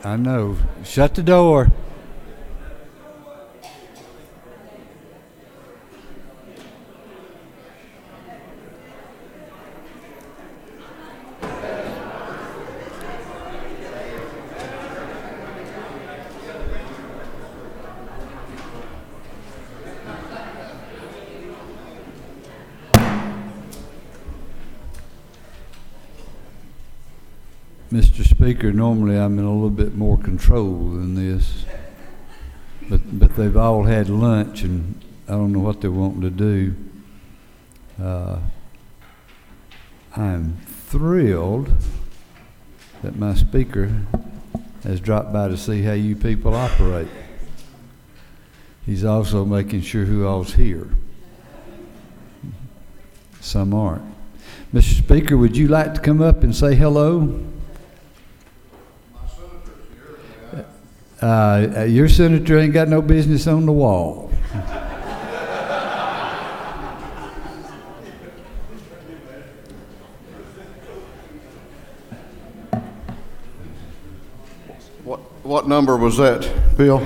I know. Shut the door. Mr. Speaker, normally I'm in a little bit more control than this, but they've all had lunch and I don't know what they're wanting to do. I'm thrilled that my speaker has dropped by to see how you people operate. He's also making sure who all's here. Some aren't. Mr. Speaker, would you like to come up and say hello? Your senator ain't got no business on the wall. What number was that, Bill?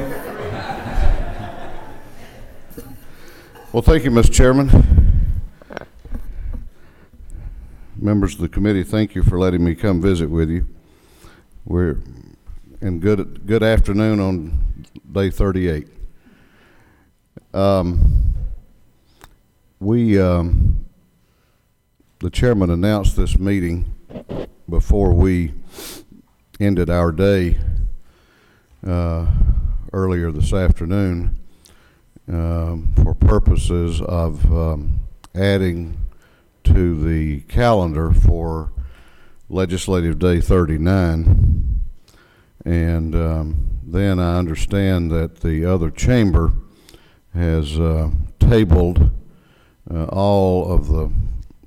Well, thank you, Mr. Chairman. Members of the committee, thank you for letting me come visit with you. And good afternoon on day 38. The chairman announced this meeting before we ended our day earlier this afternoon for purposes of adding to the calendar for Legislative Day 39. And then I understand that the other chamber has tabled all of the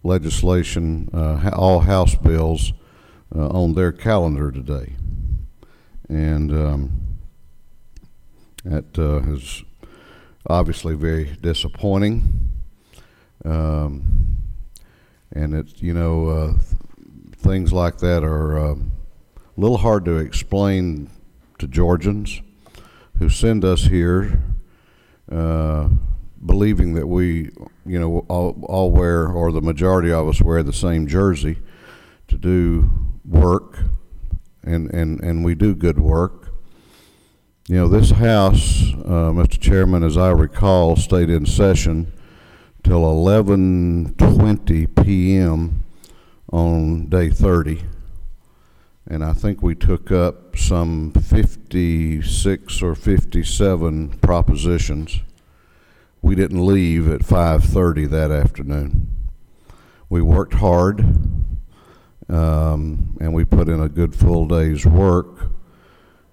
legislation, all House bills on their calendar today. And that is obviously very disappointing. And it's, things like that are a little hard to explain to Georgians who send us here believing that we, all wear, or the majority of us wear the same jersey to do work, and we do good work. This House, Mr. Chairman, as I recall, stayed in session till 11:20 p.m. on day 30. And I think we took up some 56 or 57 propositions. We didn't leave at 5:30 that afternoon. We worked hard, and we put in a good full day's work,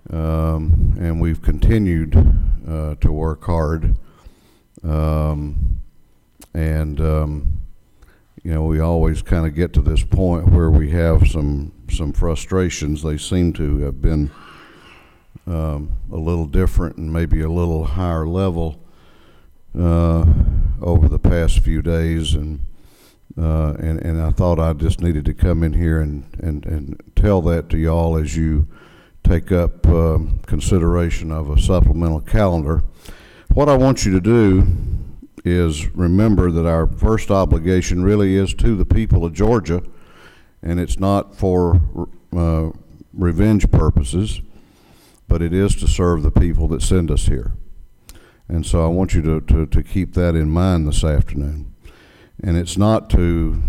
and we've continued to work hard. We always kind of get to this point where we have some frustrations. They seem to have been a little different and maybe a little higher level over the past few days, and I thought I just needed to come in here and tell that to y'all as you take up consideration of a supplemental calendar. What I want you to do is remember that our first obligation really is to the people of Georgia, and it's not for revenge purposes, but it is to serve the people that send us here. And so I want you to keep that in mind this afternoon. And it's not to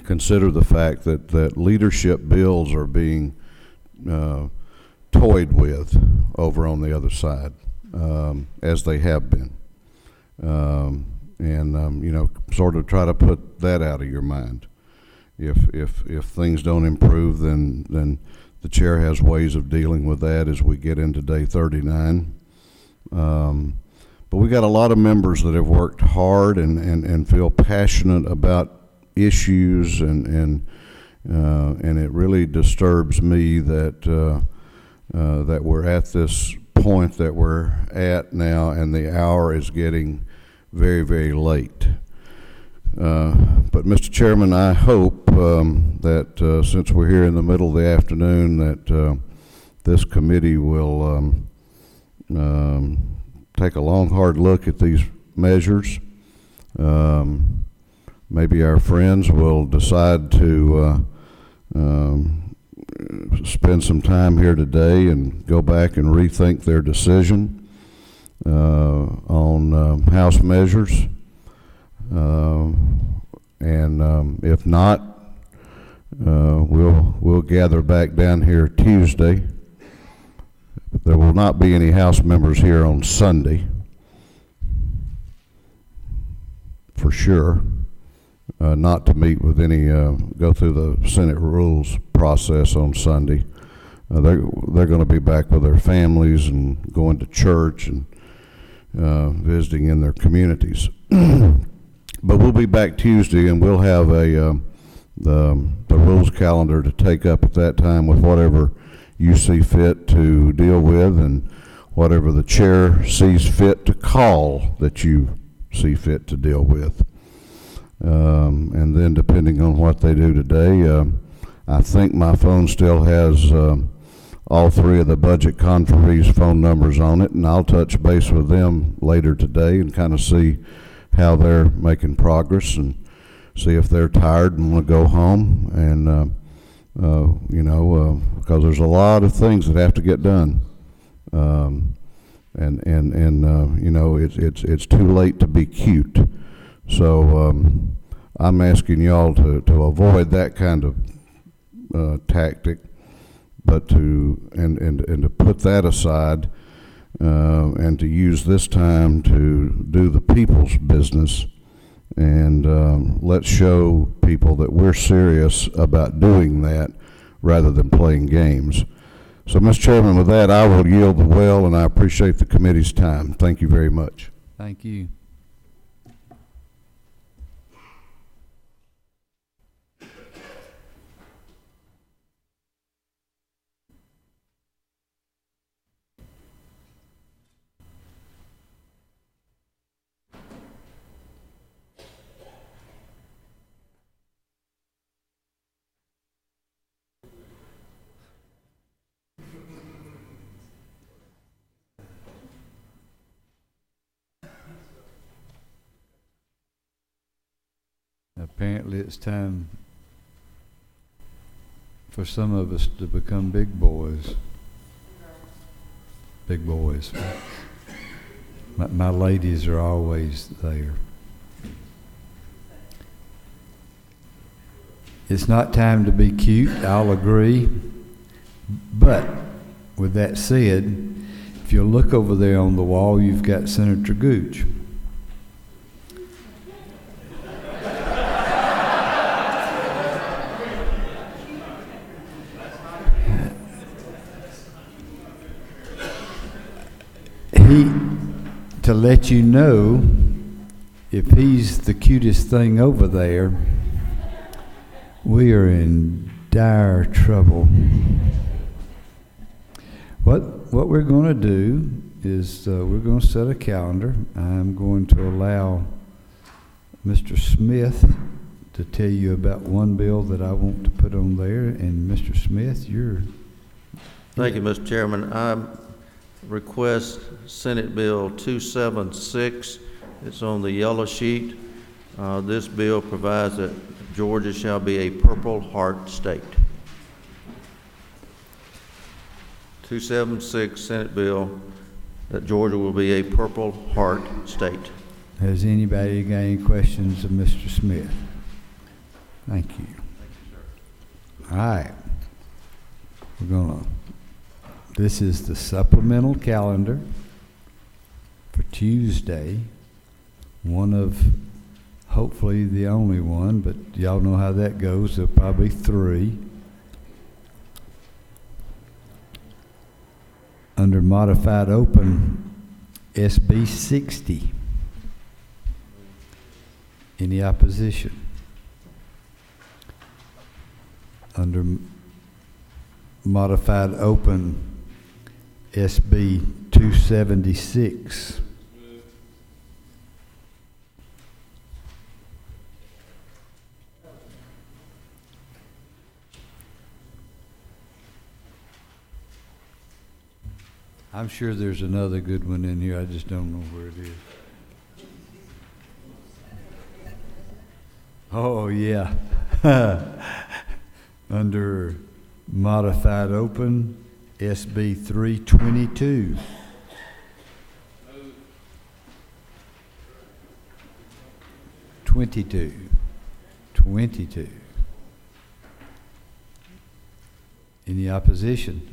consider the fact that leadership bills are being toyed with over on the other side, as they have been. Sort of try to put that out of your mind. If things don't improve, then the chair has ways of dealing with that as we get into day 39. But we got a lot of members that have worked hard and feel passionate about issues, and it really disturbs me that we're at this point that we're at now, and the hour is getting very, very late. But Mr. Chairman, I hope that since we're here in the middle of the afternoon, that this committee will take a long, hard look at these measures. Maybe our friends will decide to spend some time here today and go back and rethink their decision on House measures. And if not, we'll gather back down here Tuesday. There will not be any House members here on Sunday, for sure. Not to meet with any, go through the Senate rules process on Sunday. They're going to be back with their families and going to church and visiting in their communities. But we'll be back Tuesday, and we'll have the rules calendar to take up at that time with whatever you see fit to deal with and whatever the chair sees fit to call that you see fit to deal with. And then depending on what they do today, I think my phone still has all three of the budget conferees' phone numbers on it, and I'll touch base with them later today and kind of see how they're making progress and see if they're tired and want to go home. And because there's a lot of things that have to get done, it's too late to be cute. So I'm asking y'all to avoid that kind of tactic, but to put that aside and to use this time to do the people's business, and let's show people that we're serious about doing that rather than playing games. So, Mr. Chairman, with that, I will yield the well, and I appreciate the committee's time. Thank you very much. Thank you. Apparently it's time for some of us to become big boys. Big boys. My ladies are always there. It's not time to be cute, I'll agree. But with that said, if you look over there on the wall, you've got Senator Gooch. To let you know, if he's the cutest thing over there, we are in dire trouble. What we're going to do is we're going to set a calendar. I'm going to allow Mr. Smith to tell you about one bill that I want to put on there. And Mr. Smith, you're... Thank you, Mr. Chairman. I request Senate Bill 276. It's on the yellow sheet. This bill provides that Georgia shall be a Purple Heart state. 276 Senate bill that Georgia will be a Purple Heart state. Has anybody got any questions of Mr. Smith? Thank you. All right. This is the supplemental calendar for Tuesday. One of, hopefully the only one, but y'all know how that goes. There'll probably three. Under modified open, SB 60. Any opposition? Under modified open, SB 276. I'm sure there's another good one in here. I just don't know where it is. Oh, yeah. Under modified open, SB 322. Twenty-two. Any opposition?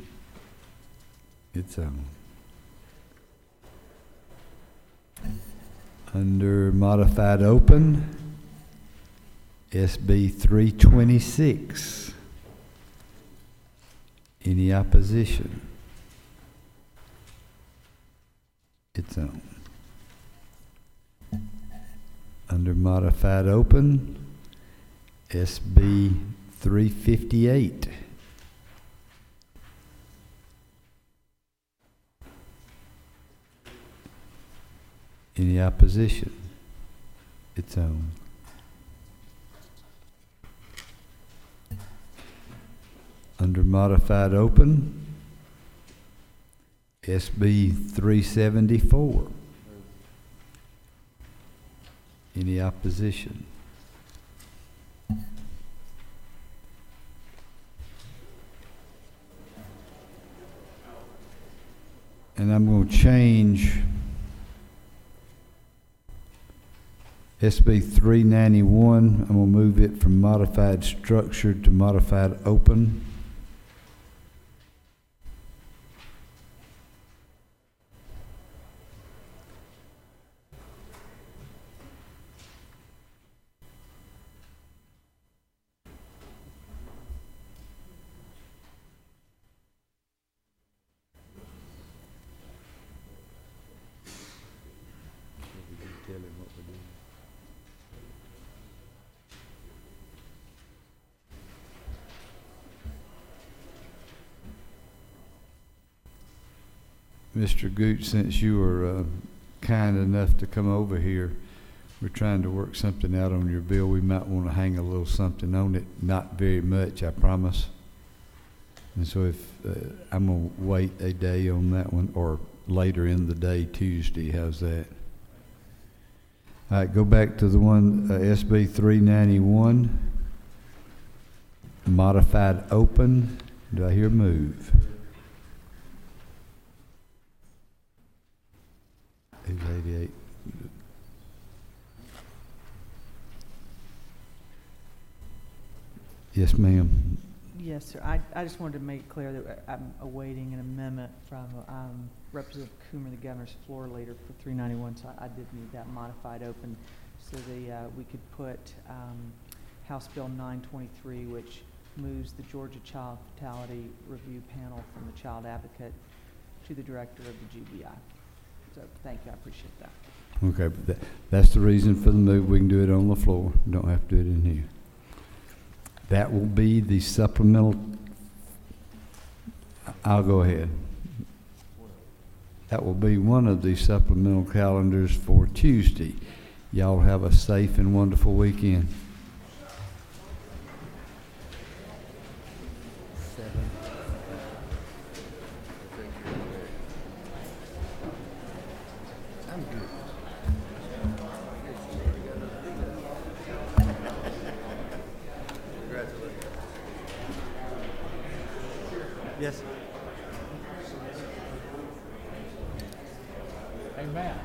It's under modified open, SB 326. Any opposition? It's under modified open, SB 358. Any opposition? It's under modified open, SB 374. Any opposition? And I'm going to change SB 391. I'm going to move it from modified structured to modified open. Mr. Gooch, since you were kind enough to come over here, we're trying to work something out on your bill. We might want to hang a little something on it, not very much, I promise. And so if I'm going to wait a day on that one, or later in the day, Tuesday, how's that? All right, go back to the one, SB 391, modified open. Do I hear move? 888. Yes, ma'am. Yes, sir. I just wanted to make it clear that I'm awaiting an amendment from Representative Coomer, the governor's floor leader, for 391. So I did need that modified open so we could put House Bill 923, which moves the Georgia Child Fatality Review Panel from the Child Advocate to the Director of the GBI. So thank you. I appreciate that. Okay, that's the reason for the move. We can do it on the floor. We don't have to do it in here. That will be the supplemental. I'll go ahead. That will be one of the supplemental calendars for Tuesday. Y'all have a safe and wonderful weekend. Yes. Amen.